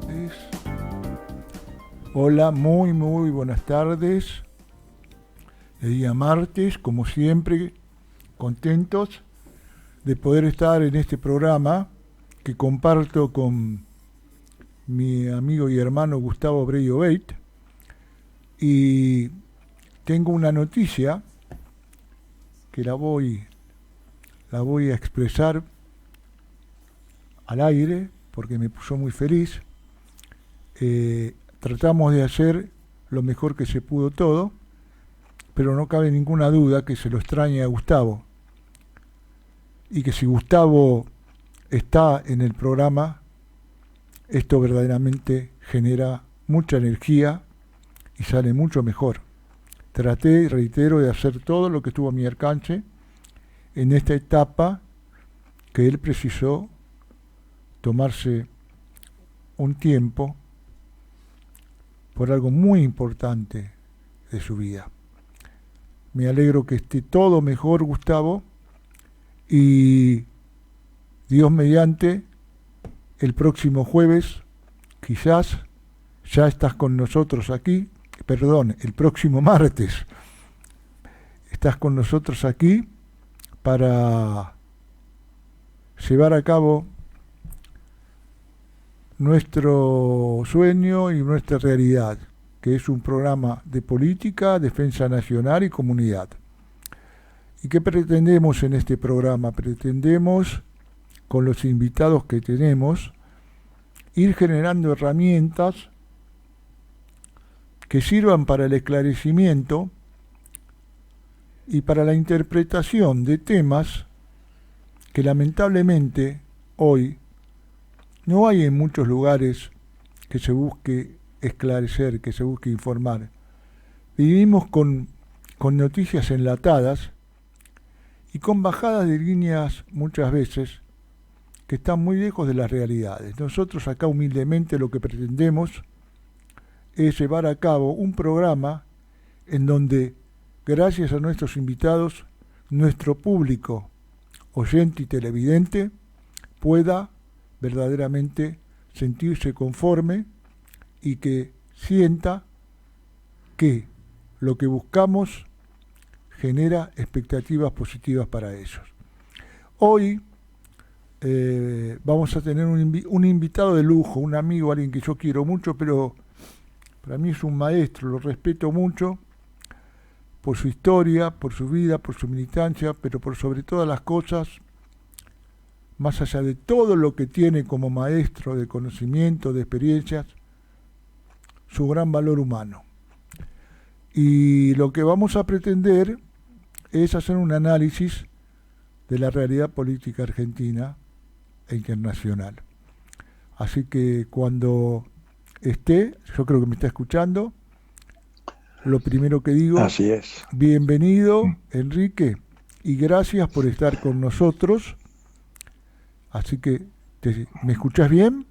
Es- Hola, muy buenas tardes. El día martes, como siempre, contentos de poder estar en este programa que comparto con mi amigo y hermano Gustavo Breyo Beit. Y tengo una noticia que la voy a expresar al aire porque me puso muy feliz. Tratamos de hacer lo mejor que se pudo todo, pero no cabe ninguna duda que se lo extraña a Gustavo y que si Gustavo está en el programa, esto verdaderamente genera mucha energía y sale mucho mejor. Traté, reitero, de hacer todo lo que estuvo a mi alcance en esta etapa que él precisó tomarse un tiempo por algo muy importante de su vida. Me alegro que esté todo mejor, Gustavo, y Dios mediante, el próximo jueves quizás ya estás con nosotros aquí, perdón, el próximo martes estás con nosotros aquí para llevar a cabo nuestro sueño y nuestra realidad, que es un programa de política, defensa nacional y comunidad. ¿Y qué pretendemos en este programa? Pretendemos, con los invitados que tenemos, ir generando herramientas que sirvan para el esclarecimiento y para la interpretación de temas que lamentablemente hoy no hay en muchos lugares que se busque esclarecer, que se busque informar. Vivimos con noticias enlatadas y con bajadas de líneas muchas veces que están muy lejos de las realidades. Nosotros acá humildemente lo que pretendemos es llevar a cabo un programa en donde, gracias a nuestros invitados, nuestro público, oyente y televidente, pueda verdaderamente sentirse conforme y que sienta que lo que buscamos genera expectativas positivas para ellos. Hoy vamos a tener un invitado de lujo, un amigo, alguien que yo quiero mucho, pero para mí es un maestro, lo respeto mucho por su historia, por su vida, por su militancia, pero por sobre todas las cosas, más allá de todo lo que tiene como maestro de conocimiento, de experiencias, su gran valor humano. Y lo que vamos a pretender es hacer un análisis de la realidad política argentina e internacional. Así que cuando esté, yo creo que me está escuchando, lo primero que digo, Así es. bienvenido Enrique y gracias por estar con nosotros. Así que, ¿me escuchás bien?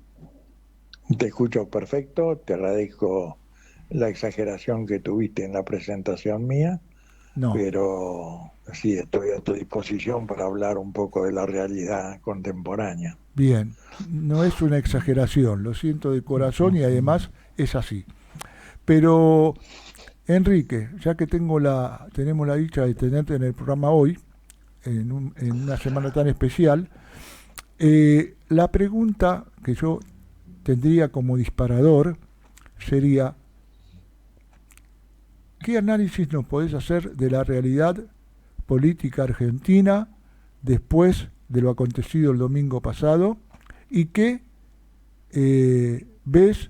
Te escucho perfecto, te agradezco la exageración que tuviste en la presentación mía, No, pero sí, estoy a tu disposición para hablar un poco de la realidad contemporánea. bien. No es una exageración, lo siento de corazón y además es así. Pero, Enrique, ya que tenemos la dicha de tenerte en el programa hoy, en una semana tan especial, la pregunta que yo tendría como disparador sería, ¿qué análisis nos podés hacer de la realidad política argentina después de lo acontecido el domingo pasado y qué ves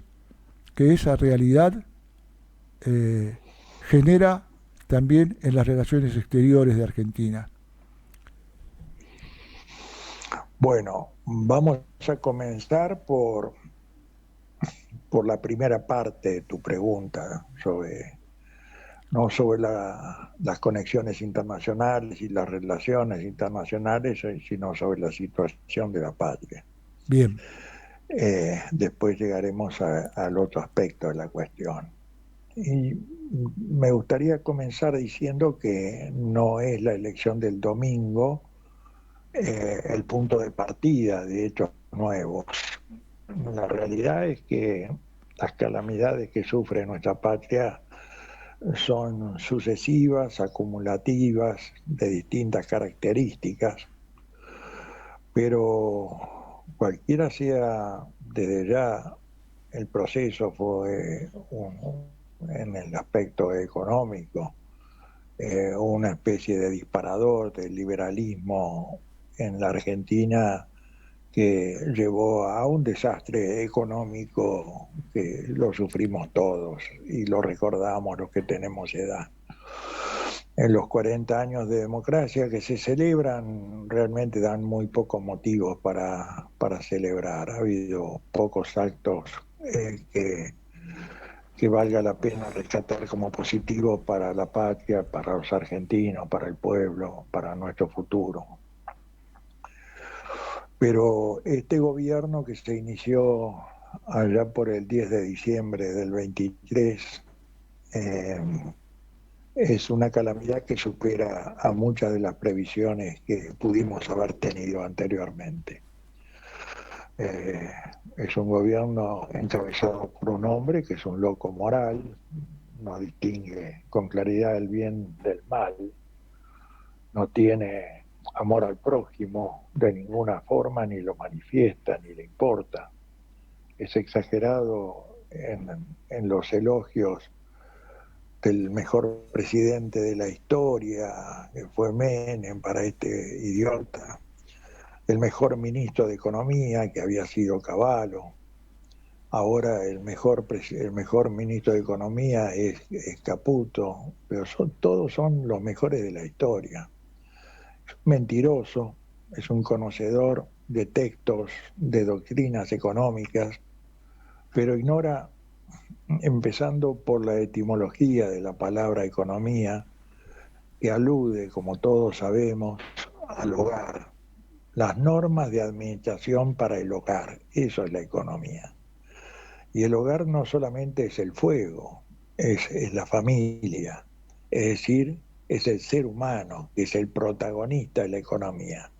que esa realidad eh, genera también en las relaciones exteriores de Argentina? Bueno, vamos a comenzar por la primera parte de tu pregunta sobre, no sobre las conexiones internacionales y las relaciones internacionales, sino sobre la situación de la patria. Bien, Después llegaremos al otro aspecto de la cuestión. Y me gustaría comenzar diciendo que no es la elección del domingo el punto de partida de hechos nuevos. La realidad es que las calamidades que sufre nuestra patria son sucesivas, acumulativas, de distintas características, pero cualquiera sea desde ya el proceso fue en el aspecto económico, una especie de disparador del liberalismo en la Argentina que llevó a un desastre económico que lo sufrimos todos y lo recordamos los que tenemos edad. En los 40 años de democracia que se celebran, realmente dan muy pocos motivos para celebrar. Ha habido pocos actos que valga la pena rescatar como positivo para la patria, para los argentinos, para el pueblo, para nuestro futuro. Pero este gobierno que se inició allá por el 10 de diciembre del 23 es una calamidad que supera a muchas de las previsiones que pudimos haber tenido anteriormente. Es un gobierno encabezado por un hombre que es un loco moral, no distingue con claridad el bien del mal, no tiene amor al prójimo de ninguna forma, ni lo manifiesta, ni le importa. Es exagerado en los elogios del mejor presidente de la historia, que fue Menem para este idiota, el mejor ministro de Economía, que había sido Cavallo. Ahora el mejor ministro de Economía es Caputo, pero todos son los mejores de la historia. Es un mentiroso, es un conocedor de textos, de doctrinas económicas, pero ignora, empezando por la etimología de la palabra economía, que alude, como todos sabemos, al hogar, las normas de administración para el hogar, eso es la economía. Y el hogar no solamente es el fuego, es la familia, es decir, es el ser humano, que es el protagonista de la economía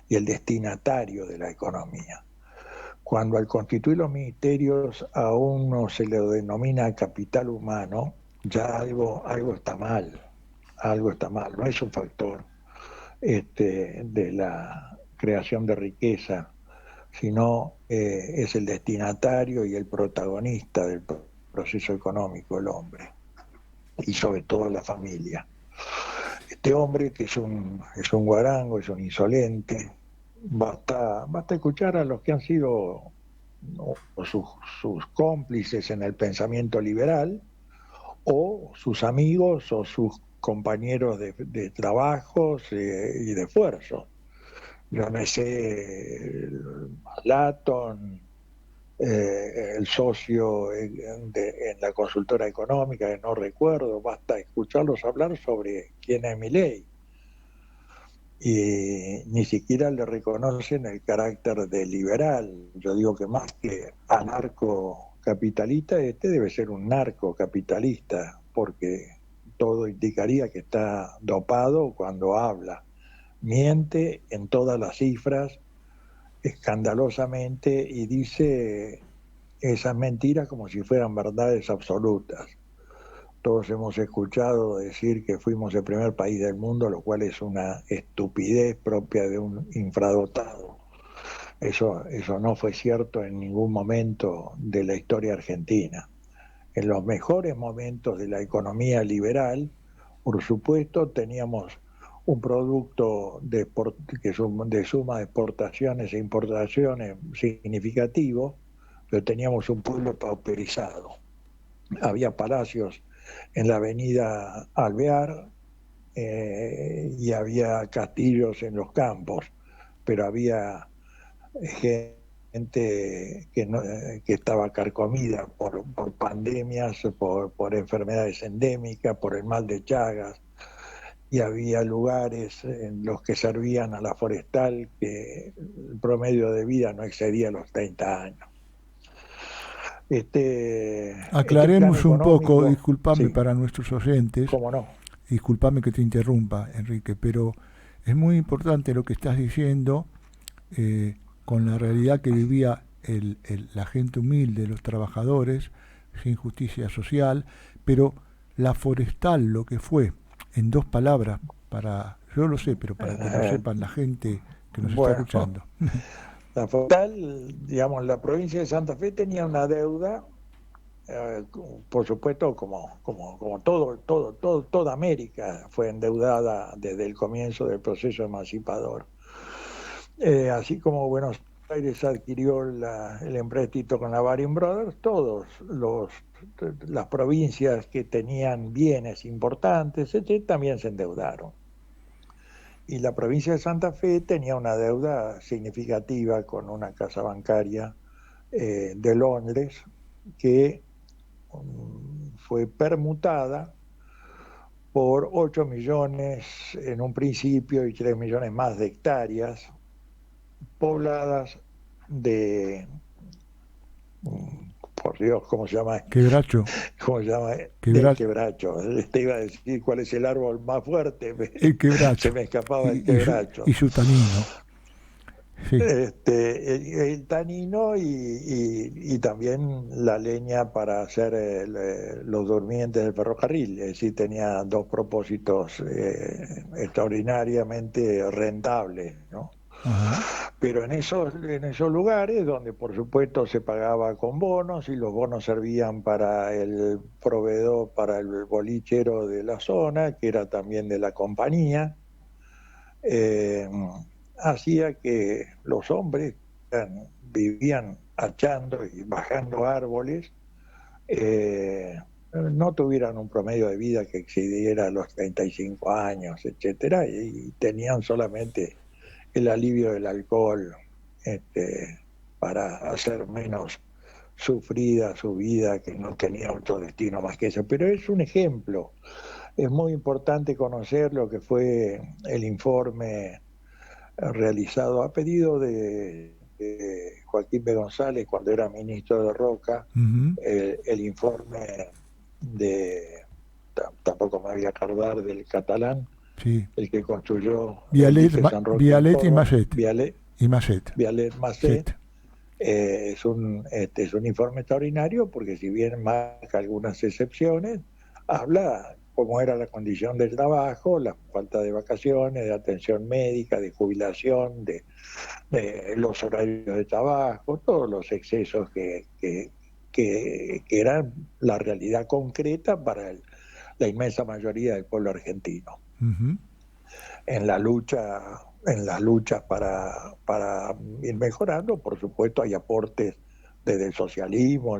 y el destinatario de la economía. Cuando al constituir los ministerios a uno se le denomina capital humano, ya algo está mal, no es un factor de la creación de riqueza, sino es el destinatario y el protagonista del proceso económico, el hombre, y sobre todo la familia. Este hombre que es un guarango, es un insolente, basta escuchar a los que han sido, ¿no?, sus cómplices en el pensamiento liberal, o sus amigos o sus compañeros de trabajos y de esfuerzo. Yo no sé, Latton, el socio en la consultora económica, que no recuerdo, basta escucharlos hablar sobre quién es Milei. Y ni siquiera le reconocen el carácter de liberal. Yo digo que más que anarcocapitalista, este debe ser un narcocapitalista, porque todo indicaría que está dopado cuando habla. Miente en todas las cifras, escandalosamente, y dice esas mentiras como si fueran verdades absolutas. Todos hemos escuchado decir que fuimos el primer país del mundo, lo cual es una estupidez propia de un infradotado. Eso no fue cierto en ningún momento de la historia argentina. En los mejores momentos de la economía liberal, por supuesto, teníamos un producto de suma de exportaciones e importaciones significativo, pero teníamos un pueblo pauperizado. Había palacios en la avenida Alvear y había castillos en los campos, pero había gente que estaba carcomida por pandemias, por enfermedades endémicas, por el mal de Chagas, y había lugares en los que servían a la forestal que el promedio de vida no excedía los 30 años. Aclaremos un poco, disculpame, sí, para nuestros oyentes. ¿cómo no? Disculpame que te interrumpa, Enrique, pero es muy importante lo que estás diciendo con la realidad que vivía la gente humilde, los trabajadores, sin justicia social, pero la forestal, lo que fue, en dos palabras, yo lo sé, pero para que lo sepan la gente que nos está escuchando. La forestal, digamos, la provincia de Santa Fe tenía una deuda, por supuesto, como toda América fue endeudada desde el comienzo del proceso emancipador. Así como Buenos Aires adquirió el empréstito con la Baring Brothers, las provincias que tenían bienes importantes, etc., también se endeudaron. Y la provincia de Santa Fe tenía una deuda significativa con una casa bancaria de Londres que fue permutada por 8 millones en un principio y 3 millones más de hectáreas pobladas de, por Dios, ¿cómo se llama? Quebracho. ¿Cómo se llama? Del quebracho. Te iba a decir cuál es el árbol más fuerte. El quebracho. Se me escapaba el quebracho. Y su tanino. Sí. El tanino y también la leña para hacer los durmientes del ferrocarril. Es decir, tenía dos propósitos extraordinariamente rentables, ¿no? Ajá. Pero en esos lugares donde por supuesto se pagaba con bonos y los bonos servían para el proveedor, para el bolichero de la zona, que era también de la compañía, hacía que los hombres vivían hachando y bajando árboles, no tuvieran un promedio de vida que excediera los 35 años, etcétera, y tenían solamente el alivio del alcohol para hacer menos sufrida su vida, que no tenía otro destino más que eso. Pero es un ejemplo. Es muy importante conocer lo que fue el informe realizado a pedido de Joaquín B. González cuando era ministro de Roca, el informe tampoco me voy a acordar del catalán, sí, el que construyó Vialet y Masset. Vialet Masset. Es un informe extraordinario porque si bien marca algunas excepciones, habla cómo era la condición del trabajo, la falta de vacaciones, de atención médica, de jubilación, de los horarios de trabajo, todos los excesos que eran la realidad concreta para la inmensa mayoría del pueblo argentino. En las luchas para ir mejorando, por supuesto hay aportes desde el socialismo,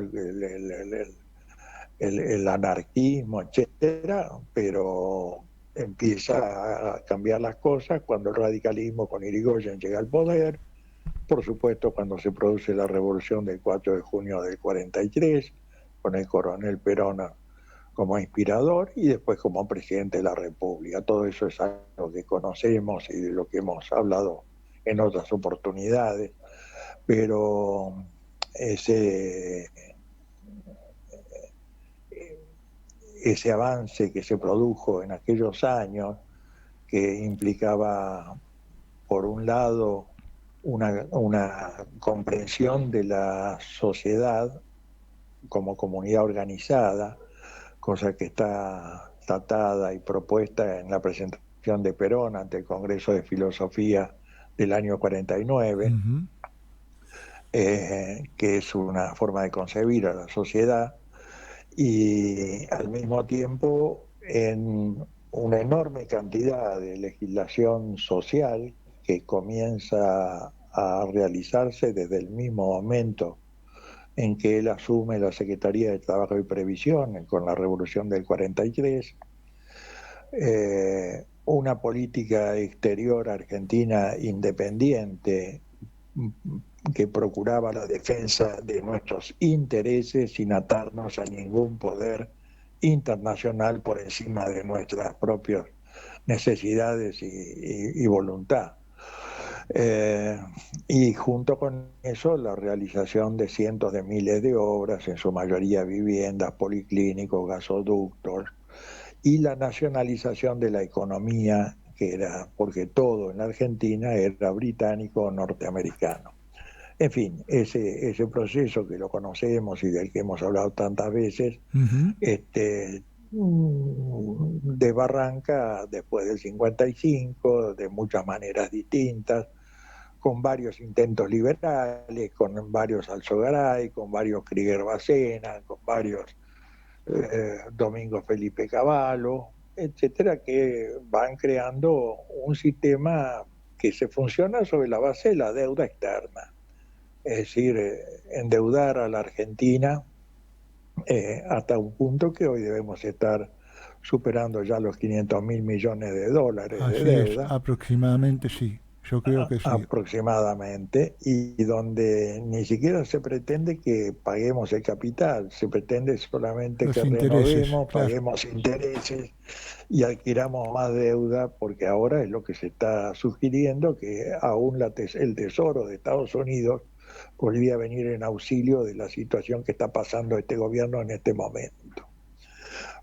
el anarquismo, etcétera, pero empieza a cambiar las cosas cuando el radicalismo con Irigoyen llega al poder, por supuesto cuando se produce la revolución del 4 de junio del 43, con el coronel Perón como inspirador y después como presidente de la República. Todo eso es algo que conocemos y de lo que hemos hablado en otras oportunidades, pero ese avance que se produjo en aquellos años, que implicaba, por un lado, una comprensión de la sociedad como comunidad organizada, cosa que está tratada y propuesta en la presentación de Perón ante el Congreso de Filosofía del año 49, que es una forma de concebir a la sociedad, y al mismo tiempo en una enorme cantidad de legislación social que comienza a realizarse desde el mismo momento en que él asume la Secretaría de Trabajo y Previsión con la Revolución del 43, una política exterior argentina independiente que procuraba la defensa de nuestros intereses sin atarnos a ningún poder internacional por encima de nuestras propias necesidades y voluntad. Y junto con eso la realización de cientos de miles de obras, en su mayoría viviendas, policlínicos, gasoductos, y la nacionalización de la economía, que era, porque todo en la Argentina era británico o norteamericano. En fin, ese proceso que lo conocemos y del que hemos hablado tantas veces, Ujú. desbarranca después del 55, de muchas maneras distintas, con varios intentos liberales, con varios Alzogaray, con varios Krieger Bacena, con varios Domingo Felipe Cavallo, etcétera, que van creando un sistema que se funciona sobre la base de la deuda externa. Es decir, endeudar a la Argentina hasta un punto que hoy debemos estar superando ya los 500.000 millones de dólares de Así es, deuda aproximadamente sí, yo creo que sí. aproximadamente, y donde ni siquiera se pretende que paguemos el capital, se pretende solamente Los que intereses, renovemos, claro. paguemos intereses y adquiramos más deuda, porque ahora es lo que se está sugiriendo, que aún el Tesoro de Estados Unidos podría venir en auxilio de la situación que está pasando este gobierno en este momento.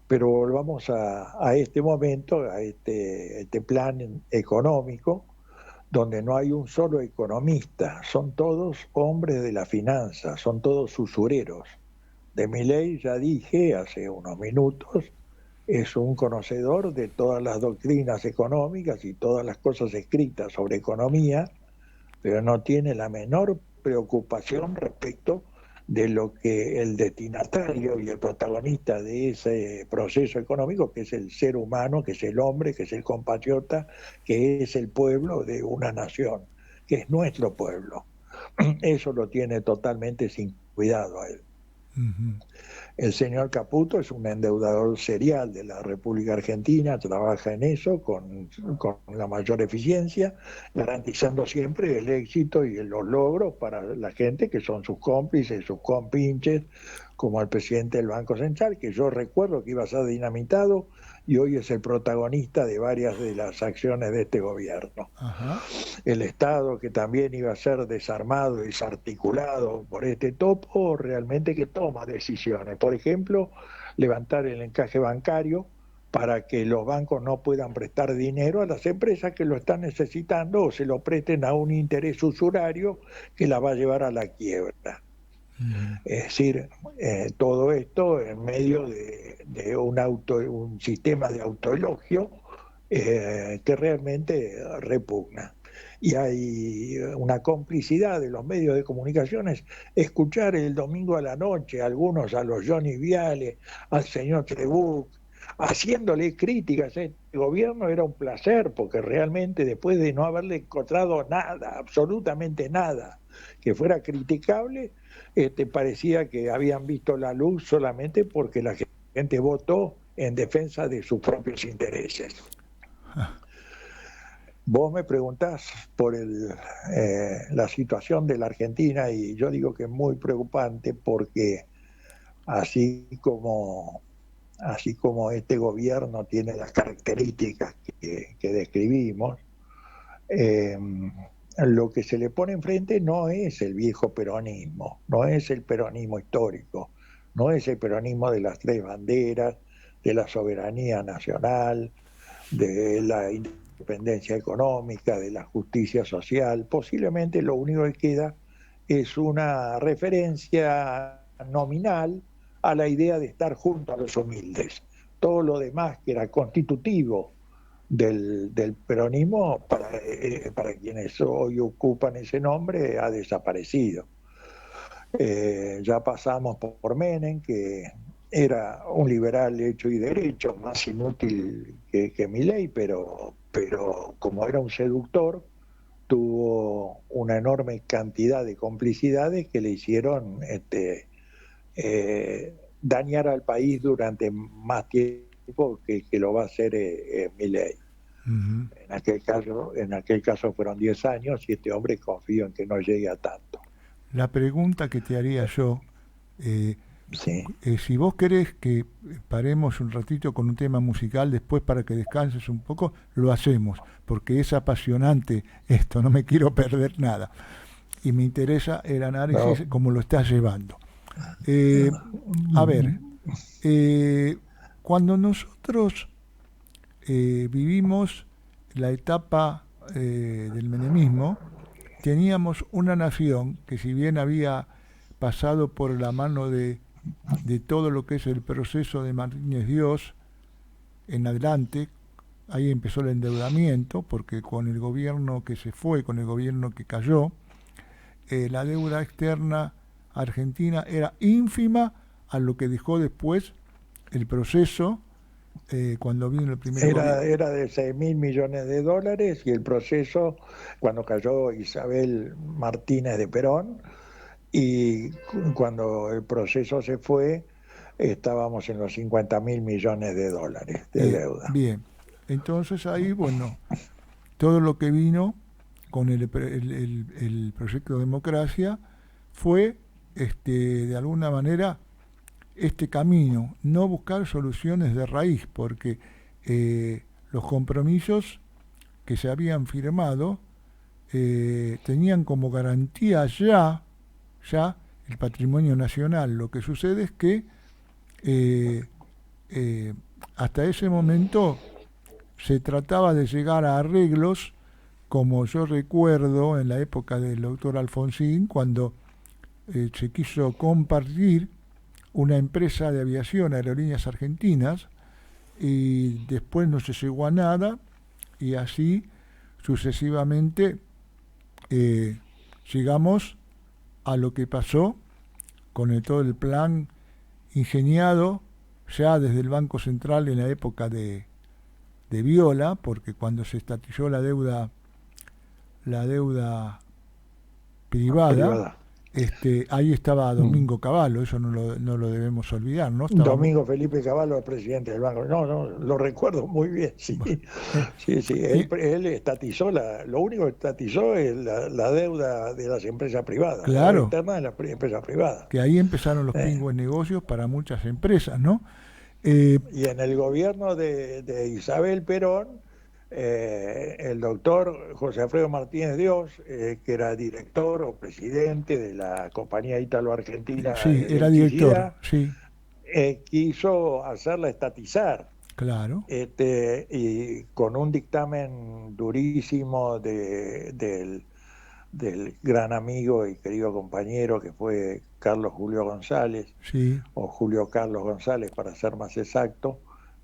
Pero volvamos a este momento, a este plan económico, donde no hay un solo economista, son todos hombres de la finanza, son todos usureros. De Milei ya dije hace unos minutos, es un conocedor de todas las doctrinas económicas y todas las cosas escritas sobre economía, pero no tiene la menor preocupación respecto de lo que el destinatario y el protagonista de ese proceso económico, que es el ser humano, que es el hombre, que es el compatriota, que es el pueblo de una nación, que es nuestro pueblo. Eso lo tiene totalmente sin cuidado a él. Ujú. El señor Caputo es un endeudador serial de la República Argentina, trabaja en eso con la mayor eficiencia, garantizando siempre el éxito y los logros para la gente que son sus cómplices, sus compinches, como el presidente del Banco Central, que yo recuerdo que iba a ser dinamitado y hoy es el protagonista de varias de las acciones de este gobierno. Ajá. El Estado, que también iba a ser desarmado, desarticulado por este topo, realmente que toma decisiones. Por ejemplo, levantar el encaje bancario para que los bancos no puedan prestar dinero a las empresas que lo están necesitando o se lo presten a un interés usurario que la va a llevar a la quiebra. Ujú. Es decir, todo esto en medio de un sistema de autoelogio que realmente repugna. Y hay una complicidad de los medios de comunicaciones. Escuchar el domingo a la noche algunos a los Johnny Viale, al señor Trebuch, haciéndole críticas a este gobierno era un placer, porque realmente después de no haberle encontrado nada, absolutamente nada, que fuera criticable, parecía que habían visto la luz solamente porque la gente votó en defensa de sus propios intereses. Vos me preguntás por la situación de la Argentina y yo digo que es muy preocupante porque así como, así como este gobierno tiene las características que describimos, eh, lo que se le pone enfrente no es el viejo peronismo, no es el peronismo histórico, no es el peronismo de las tres banderas, de la soberanía nacional, de la independencia económica, de la justicia social. Posiblemente lo único que queda es una referencia nominal a la idea de estar junto a los humildes. Todo lo demás que era constitutivo del peronismo, para quienes hoy ocupan ese nombre, ha desaparecido. Ya pasamos por Menem, que era un liberal hecho y derecho, más inútil que Milei, pero como era un seductor, tuvo una enorme cantidad de complicidades que le hicieron dañar al país durante más tiempo que lo va a hacer Milei. Ujú. En aquel caso fueron 10 años y este hombre confío en que no llegue a tanto. La pregunta que te haría yo, eh, Sí. si vos querés que paremos un ratito con un tema musical después para que descanses un poco, lo hacemos, porque es apasionante esto, no me quiero perder nada. Y me interesa el análisis No. como lo estás llevando. Eh, a ver, eh, cuando nosotros vivimos la etapa del menemismo, teníamos una nación que, si bien había pasado por la mano de todo lo que es el proceso de Martínez Dios en adelante, ahí empezó el endeudamiento, porque con el gobierno que se fue, con el gobierno que cayó, la deuda externa argentina era ínfima a lo que dejó después el proceso, cuando vino el primer gobierno. Era de 6.000 millones de dólares, y el proceso, cuando cayó Isabel Martínez de Perón, y cuando el proceso se fue, estábamos en los 50.000 millones de dólares de deuda. Bien, entonces ahí, bueno, todo lo que vino con el proyecto de democracia fue, de alguna manera, este camino, no buscar soluciones de raíz, porque los compromisos que se habían firmado tenían como garantía ya el patrimonio nacional. Lo que sucede es que hasta ese momento se trataba de llegar a arreglos, como yo recuerdo en la época del doctor Alfonsín, cuando se quiso compartir una empresa de aviación, Aerolíneas Argentinas, y después no se llegó a nada, y así sucesivamente llegamos a lo que pasó con todo el plan ingeniado ya desde el Banco Central en la época de Viola, porque cuando se estatizó la deuda privada, ahí estaba Domingo Cavallo, eso no lo debemos olvidar, ¿no? Domingo Felipe Cavallo, el presidente del banco. No, lo recuerdo muy bien, sí. Sí. Él estatizó, lo único que estatizó es la deuda de las empresas privadas, claro, la deuda interna de las empresas privadas. Que ahí empezaron los pingües negocios para muchas empresas, ¿no? Y en el gobierno de Isabel Perón, el doctor José Alfredo Martínez Dios, que era director o presidente de la compañía Ítalo-Argentina, sí, era director, sí, quiso hacerla estatizar. Claro. Y con un dictamen durísimo del gran amigo y querido compañero que fue Carlos Julio González, sí, o Julio Carlos González para ser más exacto,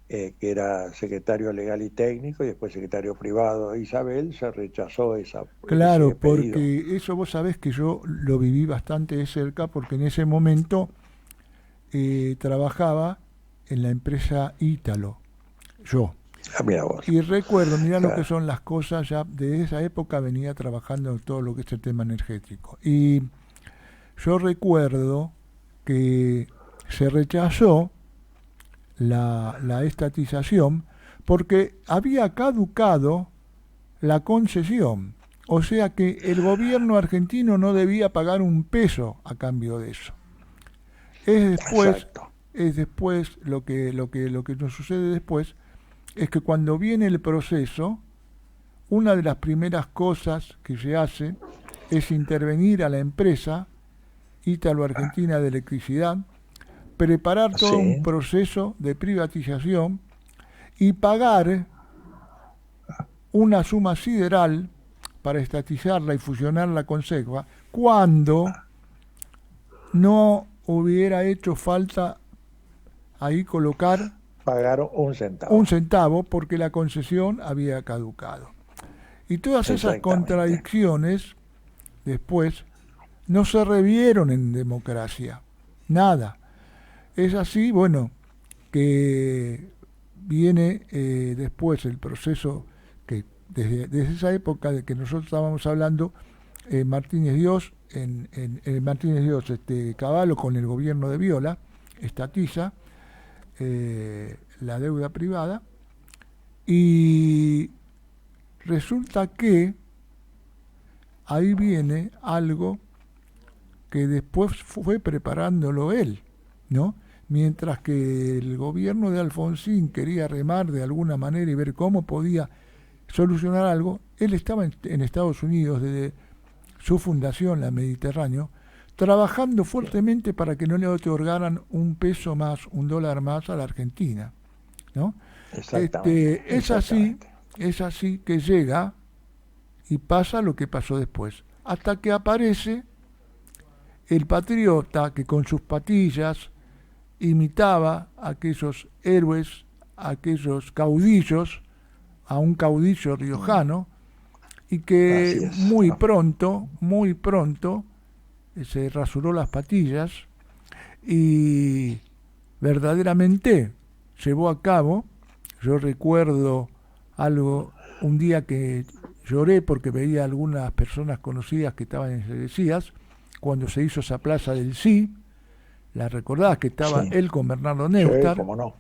que era secretario legal y técnico y después secretario privado de Isabel. Se rechazó esa. Claro, porque eso vos sabés que yo lo viví bastante de cerca, porque en ese momento trabajaba en la empresa Ítalo, yo. Mira vos. Y recuerdo, mirá lo que son las cosas, ya desde esa época venía trabajando en todo lo que es el tema energético. Y yo recuerdo que se rechazó la estatización porque había caducado la concesión. O sea que el gobierno argentino no debía pagar un peso a cambio de eso. Es después lo que nos sucede después es que cuando viene el proceso, una de las primeras cosas que se hace es intervenir a la empresa Ítalo-Argentina de Electricidad, preparar todo un proceso de privatización y pagar una suma sideral para estatizarla y fusionarla con SEGVA, cuando no hubiera hecho falta ahí pagaron un centavo porque la concesión había caducado. Y todas esas contradicciones después no se revieron en democracia, nada. Es así, bueno, que viene después el proceso que desde esa época de que nosotros estábamos hablando, Martínez Dios, Martínez Dios, Cavallo con el gobierno de Viola, estatiza la deuda privada, y resulta que ahí viene algo que después fue preparándolo él, ¿no? Mientras que el gobierno de Alfonsín quería remar de alguna manera y ver cómo podía solucionar algo, él estaba en Estados Unidos desde su fundación, la Mediterráneo, trabajando fuertemente para que no le otorgaran un peso más, un dólar más a la Argentina, ¿no? Es así que llega y pasa lo que pasó después. hasta que aparece el patriota que con sus patillas imitaba a aquellos héroes, a aquellos caudillos, a un caudillo riojano, y que Así es. muy pronto, se rasuró las patillas y verdaderamente llevó a cabo. Yo recuerdo algo, un día que lloré porque veía algunas personas conocidas que estaban enseguecidas cuando se hizo esa plaza del Sí. La recordás, que estaba Sí, él con Bernardo sí, Neustadt, cómo no.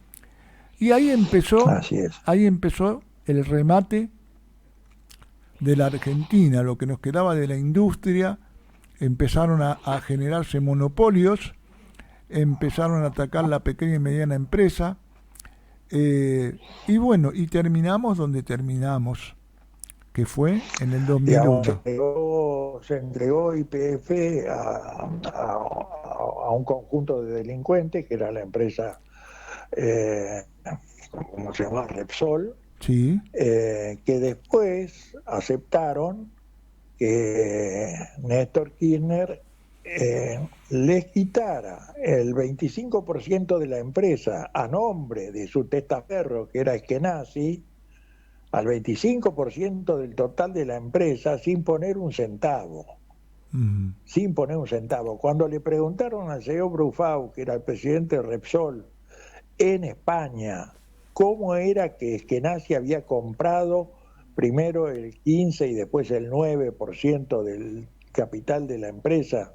y Así es. ahí empezó el remate de la Argentina, lo que nos quedaba de la industria. Empezaron a generarse monopolios, empezaron a atacar la pequeña y mediana empresa, y bueno, y terminamos donde terminamos, que fue en el Digamos, 2001. se entregó YPF a un conjunto de delincuentes, que era la empresa, eh, ¿cómo se llama? Repsol, Sí. que después aceptaron que Néstor Kirchner les quitara el 25% de la empresa a nombre de su testaferro, que era Eskenazi, al 25% del total de la empresa sin poner un centavo. Mm. Sin poner un centavo. Cuando le preguntaron al señor Brufau, que era el presidente de Repsol, en España, cómo era que Eskenazi había comprado primero el 15 y después el 9% del capital de la empresa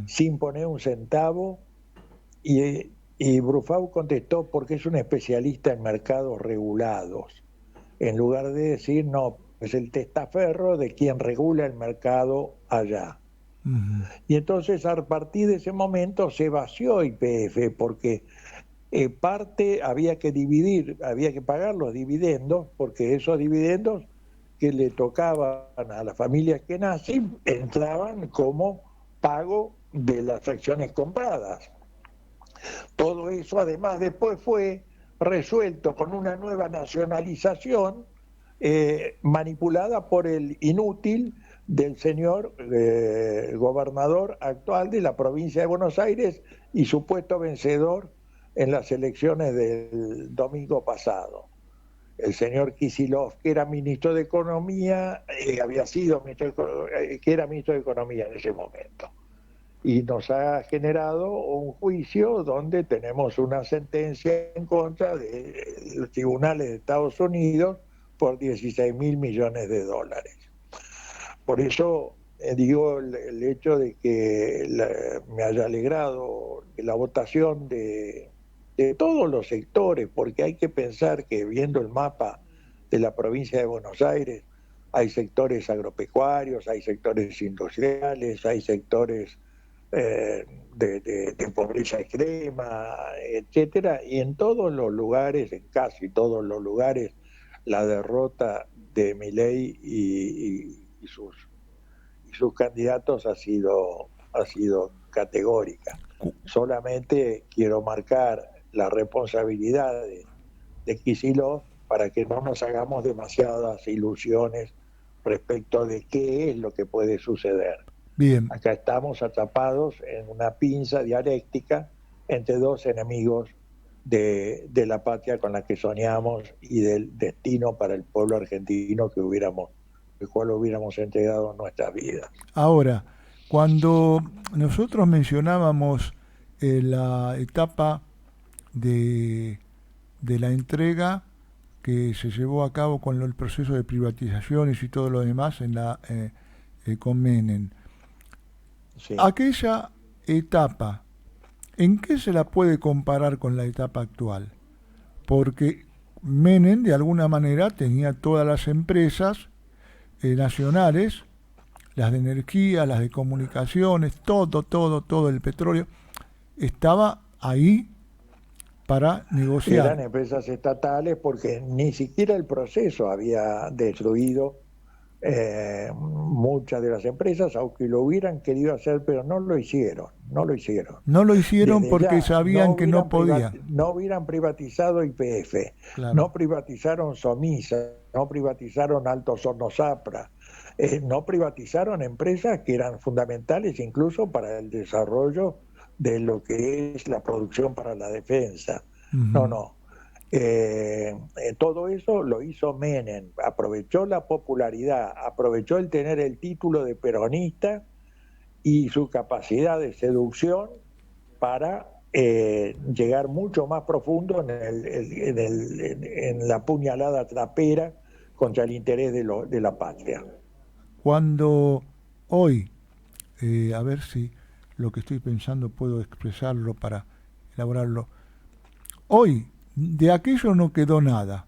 sin poner un centavo, y Brufau contestó: porque es un especialista en mercados regulados, en lugar de decir: no, es el testaferro de quien regula el mercado allá. Y entonces, a partir de ese momento se vació YPF, porque parte había que dividir, había que pagar los dividendos, porque esos dividendos que le tocaban a las familias que nacen entraban como pago de las acciones compradas. Todo eso además después fue resuelto con una nueva nacionalización manipulada por el inútil del señor gobernador actual de la provincia de Buenos Aires y supuesto vencedor en las elecciones del domingo pasado. El señor Kicillof, que era ministro de Economía, que era ministro de Economía en ese momento. Y nos ha generado un juicio donde tenemos una sentencia en contra de los tribunales de Estados Unidos por 16.000 millones de dólares. Por eso digo el hecho de que me haya alegrado la votación de todos los sectores, porque hay que pensar que, viendo el mapa de la provincia de Buenos Aires, hay sectores agropecuarios, hay sectores industriales, hay sectores de pobreza extrema, etcétera, y en todos los lugares, en casi todos los lugares, la derrota de Milei y sus candidatos ha sido categórica. Solamente quiero marcar la responsabilidad de Kicillof para que no nos hagamos demasiadas ilusiones respecto de qué es lo que puede suceder. Bien. Acá estamos atrapados en una pinza dialéctica entre dos enemigos de la patria con la que soñamos y del destino para el pueblo argentino el cual hubiéramos entregado nuestras vidas. Ahora, cuando nosotros mencionábamos la etapa de la entrega que se llevó a cabo con el proceso de privatizaciones y todo lo demás con Menem, Sí. aquella etapa, ¿en qué se la puede comparar con la etapa actual? Porque Menem, de alguna manera, tenía todas las empresas nacionales, las de energía, las de comunicaciones, todo el petróleo, estaba ahí para negociar. Eran empresas estatales porque ni siquiera el proceso había destruido muchas de las empresas, aunque lo hubieran querido hacer, pero no lo hicieron. No lo hicieron Desde porque ya, sabían que no podían. No hubieran privatizado YPF, Claro. no privatizaron Somisa, no privatizaron Altos Hornos Zapra, no privatizaron empresas que eran fundamentales incluso para el desarrollo de lo que es la producción para la defensa. No, Ujú. no. Todo eso lo hizo Menem, aprovechó la popularidad, aprovechó el tener el título de peronista y su capacidad de seducción para llegar mucho más profundo en la puñalada trapera contra el interés de la patria. Cuando hoy, a ver si lo que estoy pensando puedo expresarlo para elaborarlo, hoy de aquello no quedó nada.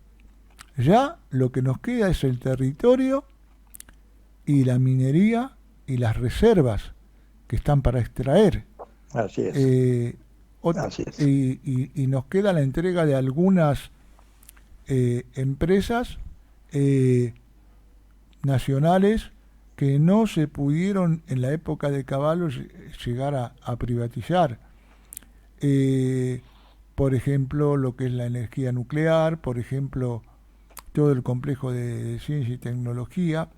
Ya lo que nos queda es el territorio y la minería y las reservas que están para extraer. Así es, Eh, así es. y nos queda la entrega de algunas empresas eh, nacionales que no se pudieron en la época de Caballo llegar a privatizar. Eh, por ejemplo, lo que es la energía nuclear, por ejemplo, todo el complejo de ciencia y tecnología.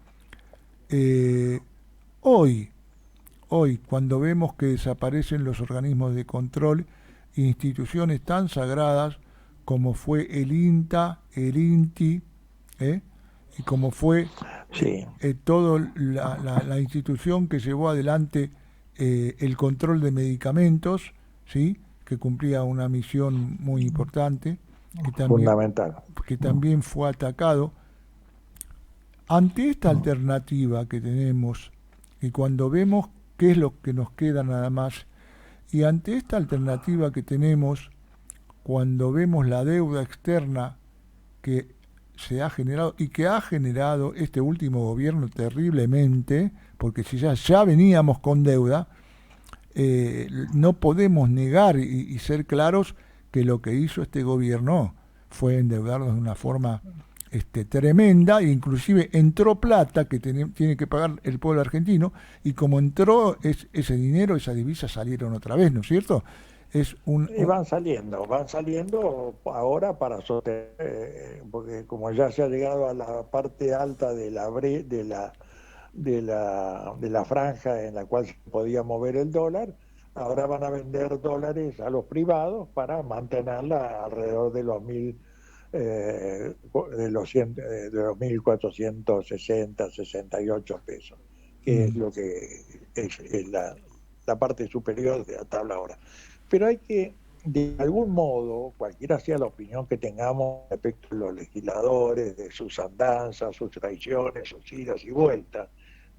Eh, hoy, hoy, cuando vemos que desaparecen los organismos de control, instituciones tan sagradas como fue el INTA, el INTI, ¿eh? Y como fue Sí, toda la institución que llevó adelante el control de medicamentos, ¿sí? Que cumplía una misión muy importante, fundamental. que también fue atacado. Ante esta alternativa que tenemos, y cuando vemos qué es lo que nos queda nada más, y ante esta alternativa que tenemos, cuando vemos la deuda externa que se ha generado y que ha generado este último gobierno terriblemente, porque si ya veníamos con deuda, no podemos negar y ser claros que lo que hizo este gobierno fue endeudarnos de una forma tremenda, e inclusive entró plata que tiene que pagar el pueblo argentino, y como entró ese dinero, esas divisas salieron otra vez, ¿no es cierto? Es Y van saliendo ahora para sostener, porque como ya se ha llegado a la parte alta de la franja en la cual se podía mover el dólar, ahora van a vender dólares a los privados para mantenerla alrededor de los de los 1.460, 68 pesos, que es mm, lo que es la parte superior de la tabla ahora. Pero hay que, de algún modo, cualquiera sea la opinión que tengamos respecto a los legisladores, de sus andanzas, sus traiciones, sus idas y vueltas,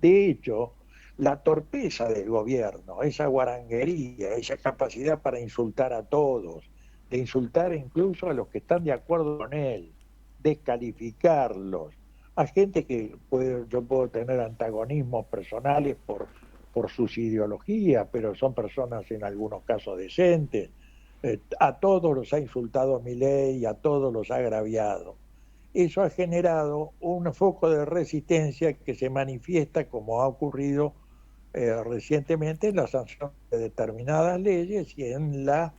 de hecho, la torpeza del gobierno, esa guaranguería, esa capacidad para insultar a todos, de insultar incluso a los que están de acuerdo con él, descalificarlos, a gente que yo puedo tener antagonismos personales por sus ideologías, pero son personas en algunos casos decentes. A todos los ha insultado Milei y a todos los ha agraviado. Eso ha generado un foco de resistencia que se manifiesta, como ha ocurrido recientemente, en la sanción de determinadas leyes y en la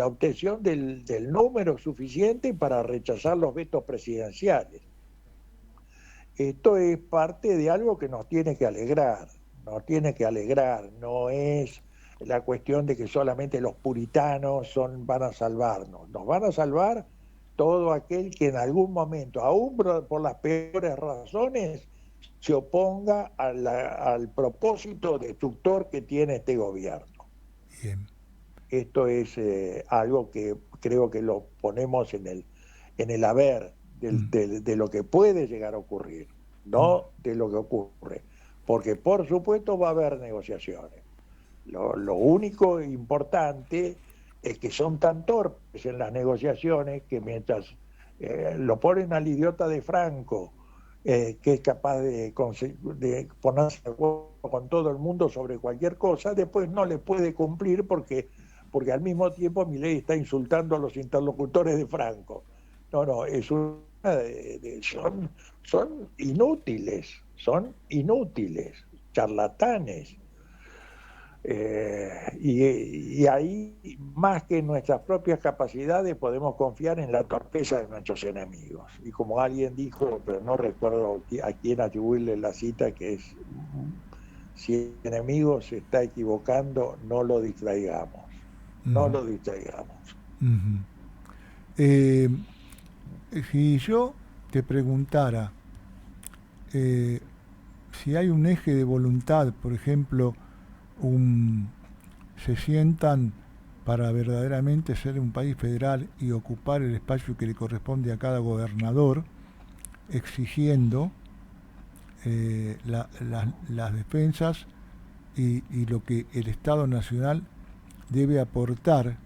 obtención del número suficiente para rechazar los vetos presidenciales. Esto es parte de algo que nos tiene que alegrar, no es la cuestión de que solamente los puritanos van a salvarnos, nos van a salvar todo aquel que en algún momento, aún por las peores razones, se oponga al propósito destructor que tiene este gobierno. bien. Esto es algo que creo que lo ponemos en el haber Mm, de lo que puede llegar a ocurrir, mm, no de lo que ocurre. Porque por supuesto va a haber negociaciones. Lo único importante es que son tan torpes en las negociaciones que mientras lo ponen al idiota de Franco, que es capaz de ponerse de acuerdo con todo el mundo sobre cualquier cosa, después no le puede cumplir porque al mismo tiempo Milei está insultando a los interlocutores de Franco. No, no, son inútiles, charlatanes. Y ahí, más que en nuestras propias capacidades, podemos confiar en la torpeza de nuestros enemigos. Y como alguien dijo, pero no recuerdo a quién atribuirle la cita, que es: si el enemigo se está equivocando, no lo distraigamos. No lo distraigamos. Uh-huh. Eh, si yo te preguntara si hay un eje de voluntad, por ejemplo, se sientan para verdaderamente ser un país federal y ocupar el espacio que le corresponde a cada gobernador, exigiendo las defensas y lo que el Estado Nacional debe aportar,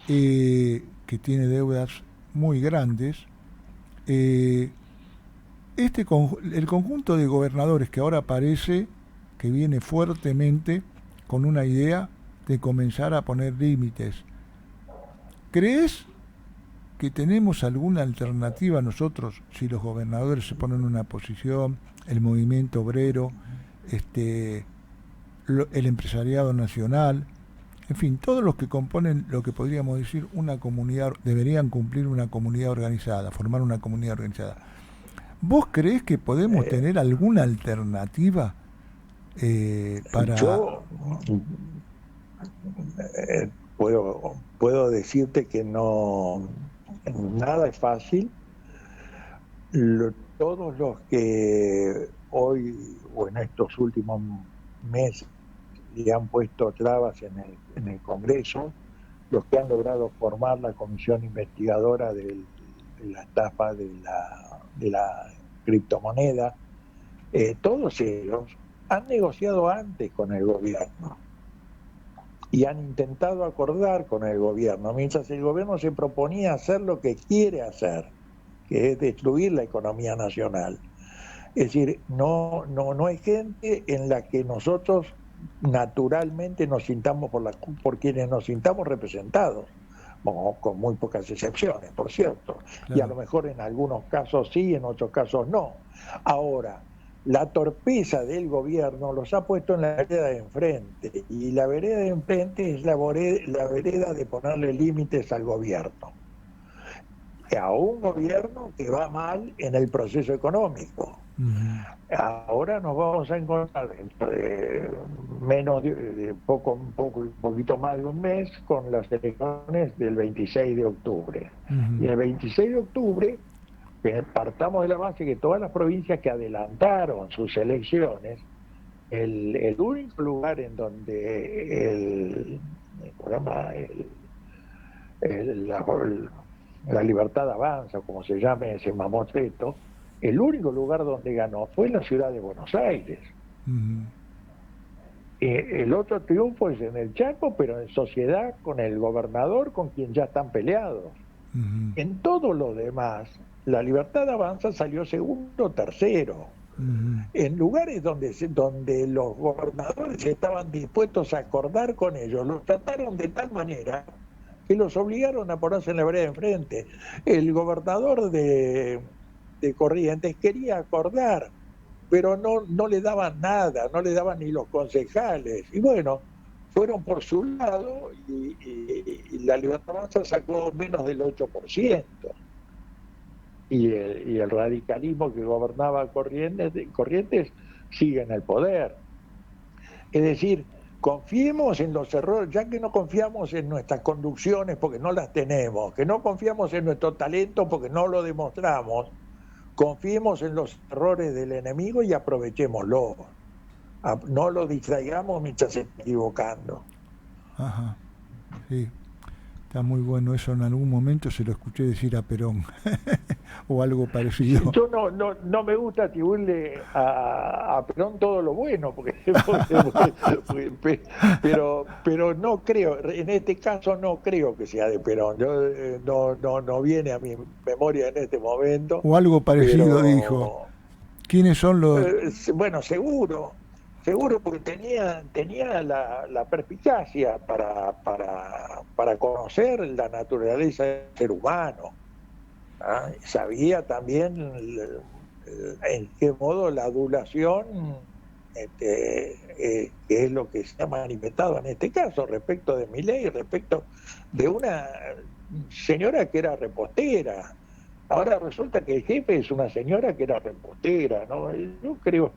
que tiene deudas muy grandes. El conjunto de gobernadores que ahora parece que viene fuertemente con una idea de comenzar a poner límites, ¿crees que tenemos alguna alternativa nosotros si los gobernadores se ponen en una posición, el movimiento obrero, el empresariado nacional, en fin, todos los que componen lo que podríamos decir una comunidad, deberían cumplir una comunidad organizada, formar una comunidad organizada? ¿Vos creés que podemos tener alguna alternativa para...? Yo puedo decirte que no, nada es fácil. Todos los que hoy o en estos últimos meses le han puesto trabas en el Congreso, los que han logrado formar la comisión investigadora de la estafa de la criptomoneda, todos ellos han negociado antes con el gobierno y han intentado acordar con el gobierno, mientras el gobierno se proponía hacer lo que quiere hacer, que es destruir la economía nacional. Es decir, no hay gente en la que nosotros naturalmente nos sintamos por quienes nos sintamos representados, bueno, con muy pocas excepciones, por cierto, claro. Y a lo mejor en algunos casos sí, en otros casos no. Ahora, la torpeza del gobierno los ha puesto en la vereda de enfrente, y la vereda de enfrente es la vereda de ponerle límites al gobierno, a un gobierno que va mal en el proceso económico. Ahora nos vamos a encontrar dentro de un poquito más de un mes con las elecciones del 26 de octubre. Y el 26 de octubre partamos de la base que todas las provincias que adelantaron sus elecciones, el único lugar en donde la Libertad Avanza, como se llame ese mamotreto, el único lugar donde ganó fue en la ciudad de Buenos Aires. El otro triunfo es en el Chaco, pero en sociedad con el gobernador, con quien ya están peleados. En todo lo demás, la Libertad Avanza salió segundo o tercero. En lugares donde los gobernadores estaban dispuestos a acordar con ellos, los trataron de tal manera que los obligaron a ponerse en la vereda de enfrente. El gobernador de Corrientes quería acordar, pero no le daban nada, no le daban ni los concejales. Y bueno, fueron por su lado y la Libertad Avanza sacó menos del 8%. Y el radicalismo que gobernaba Corrientes sigue en el poder. Es decir, confiemos en los errores, ya que no confiamos en nuestras conducciones porque no las tenemos, que no confiamos en nuestro talento porque no lo demostramos. Confiemos en los errores del enemigo y aprovechémoslo. No lo distraigamos mientras se está equivocando. Ajá, sí. Está muy bueno eso. En algún momento se lo escuché decir a Perón o algo parecido. Yo no me gusta atribuirle a Perón todo lo bueno, pero no creo, en este caso no creo que sea de Perón. No viene a mi memoria en este momento. O algo parecido dijo. ¿Quiénes son los...? Bueno, seguro, porque tenía la perspicacia para conocer la naturaleza del ser humano. Sabía también en qué modo la adulación que es lo que se ha manifestado en este caso respecto de Milei, respecto de una señora que era repostera. Ahora resulta que el jefe es una señora que era repostera, ¿no? Yo creo,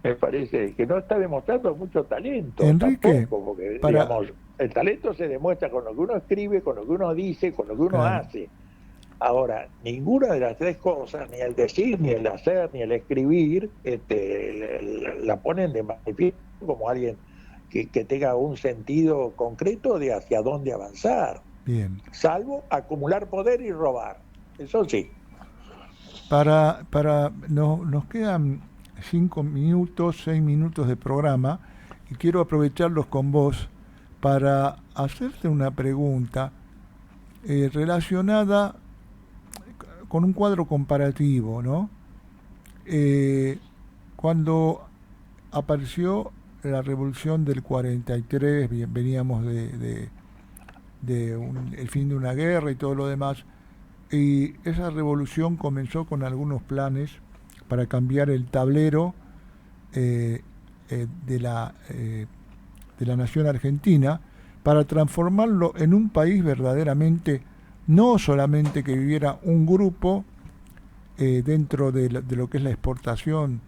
me parece que no está demostrando mucho talento Enrique, tampoco, porque para... digamos, el talento se demuestra con lo que uno escribe, con lo que uno dice, con lo que uno Claro. hace. Ahora, ninguna de las tres cosas, ni el decir, ni el hacer, ni el escribir, la ponen de manifiesto como alguien que tenga un sentido concreto de hacia dónde avanzar, Bien. salvo acumular poder y robar. Eso sí. Nos quedan 5 minutos, 6 minutos de programa y quiero aprovecharlos con vos para hacerte una pregunta relacionada con un cuadro comparativo, ¿no? Cuando apareció la revolución del 43, veníamos el fin de una guerra y todo lo demás, y esa revolución comenzó con algunos planes para cambiar el tablero eh, de la nación argentina, para transformarlo en un país verdaderamente, no solamente que viviera un grupo dentro de lo que es la exportación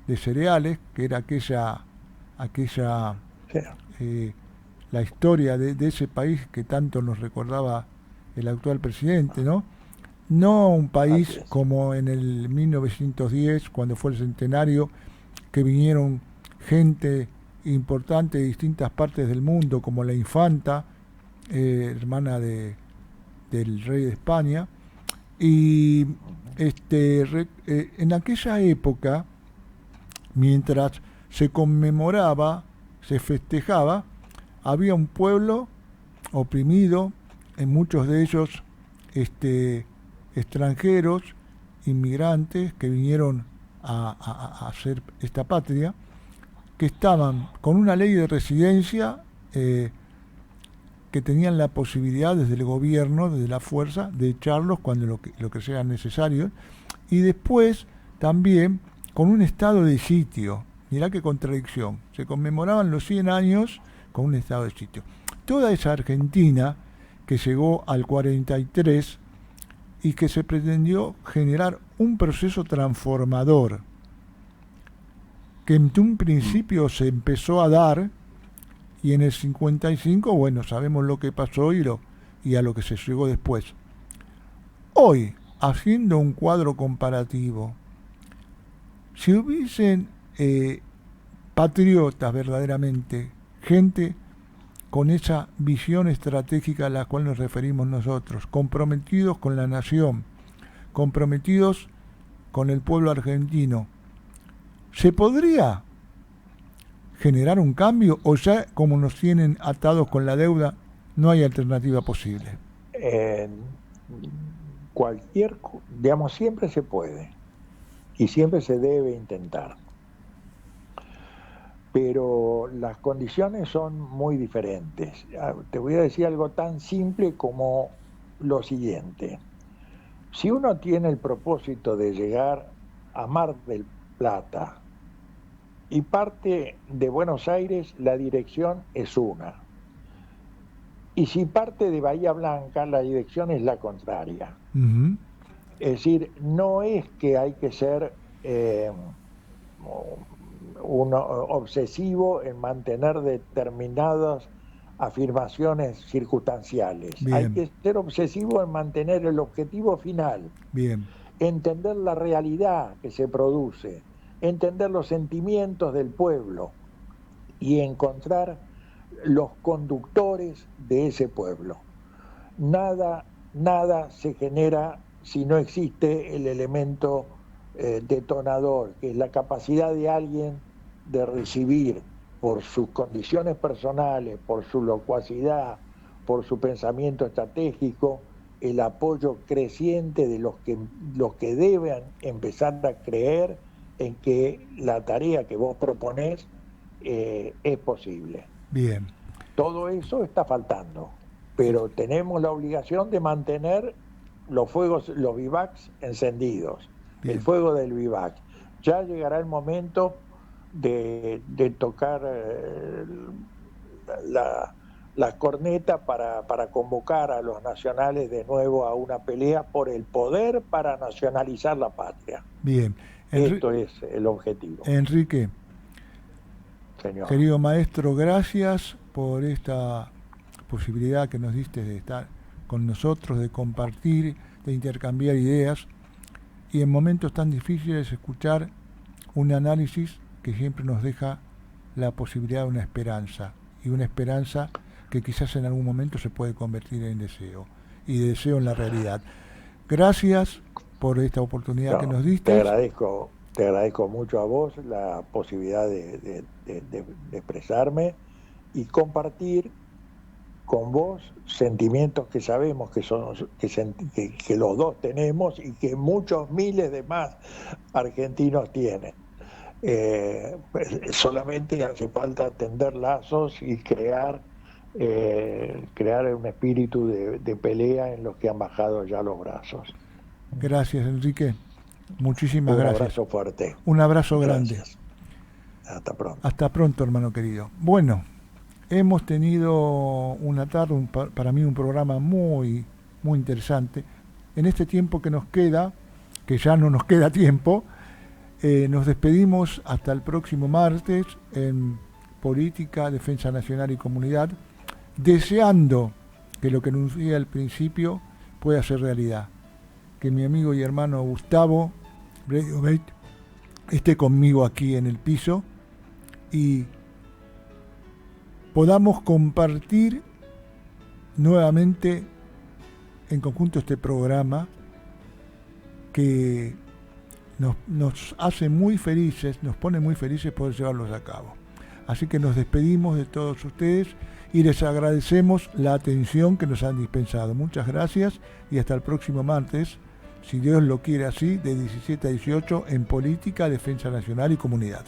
de cereales, que era aquella Sí. la historia de ese país que tanto nos recordaba el actual presidente, ¿no? No un país como en el 1910, cuando fue el centenario, que vinieron gente importante de distintas partes del mundo, como la infanta, hermana del rey de España, y en aquella época, mientras se conmemoraba, se festejaba, había un pueblo oprimido, en muchos de ellos extranjeros, inmigrantes que vinieron a hacer esta patria, que estaban con una ley de residencia que tenían la posibilidad desde el gobierno, desde la fuerza, de echarlos cuando lo que sea necesario, y después también con un estado de sitio. Mirá qué contradicción. Se conmemoraban los 100 años con un estado de sitio. Toda esa Argentina que llegó al 43 y que se pretendió generar un proceso transformador que en un principio se empezó a dar, y en el 55, bueno, sabemos lo que pasó y a lo que se llegó después. Hoy, haciendo un cuadro comparativo, si hubiesen patriotas verdaderamente, gente con esa visión estratégica a la cual nos referimos nosotros, comprometidos con la nación, comprometidos con el pueblo argentino, ¿se podría generar un cambio o ya como nos tienen atados con la deuda no hay alternativa posible? Digamos, siempre se puede y siempre se debe intentar, pero las condiciones son muy diferentes. Te voy a decir algo tan simple como lo siguiente: si uno tiene el propósito de llegar a Mar del Plata y parte de Buenos Aires, la dirección es una, y si parte de Bahía Blanca, la dirección es la contraria. Uh-huh. Es decir, no es que hay que ser obsesivo en mantener determinadas afirmaciones circunstanciales. Bien. Hay que ser obsesivo en mantener el objetivo final. Bien. Entender la realidad que se produce, entender los sentimientos del pueblo y encontrar los conductores de ese pueblo. Nada se genera si no existe el elemento detonador, que es la capacidad de alguien de recibir, por sus condiciones personales, por su locuacidad, por su pensamiento estratégico, el apoyo creciente de los que deben empezar a creer en que la tarea que vos proponés es posible. Bien. Todo eso está faltando, pero tenemos la obligación de mantener los fuegos, los vivacs encendidos. Bien. El fuego del vivac. Ya llegará el momento de tocar la corneta para convocar a los nacionales de nuevo a una pelea por el poder para nacionalizar la patria. Bien. Esto es el objetivo. Enrique, señor. Querido maestro, gracias por esta posibilidad que nos diste de estar con nosotros, de compartir, de intercambiar ideas y en momentos tan difíciles escuchar un análisis que siempre nos deja la posibilidad de una esperanza, y una esperanza que quizás en algún momento se puede convertir en deseo, y de deseo en la realidad. Gracias por esta oportunidad que nos diste. Te agradezco mucho a vos la posibilidad de expresarme y compartir con vos sentimientos que sabemos que los dos tenemos y que muchos miles de más argentinos tienen. Solamente hace falta tender lazos y crear un espíritu de pelea en los que han bajado ya los brazos. Gracias, Enrique. Muchísimas gracias. Un abrazo fuerte. Un abrazo grande. Hasta pronto. Hasta pronto, hermano querido. Bueno, hemos tenido una tarde, para mí un programa muy, muy interesante. En este tiempo que nos queda, que ya no nos queda tiempo, nos despedimos hasta el próximo martes en Política, Defensa Nacional y Comunidad, deseando que lo que anuncié al principio pueda ser realidad. Que mi amigo y hermano Gustavo Breidoveit esté conmigo aquí en el piso y podamos compartir nuevamente en conjunto este programa que nos hace muy felices, nos pone muy felices poder llevarlos a cabo. Así que nos despedimos de todos ustedes y les agradecemos la atención que nos han dispensado. Muchas gracias y hasta el próximo martes, si Dios lo quiere así, de 17 a 18 en Política, Defensa Nacional y Comunidad.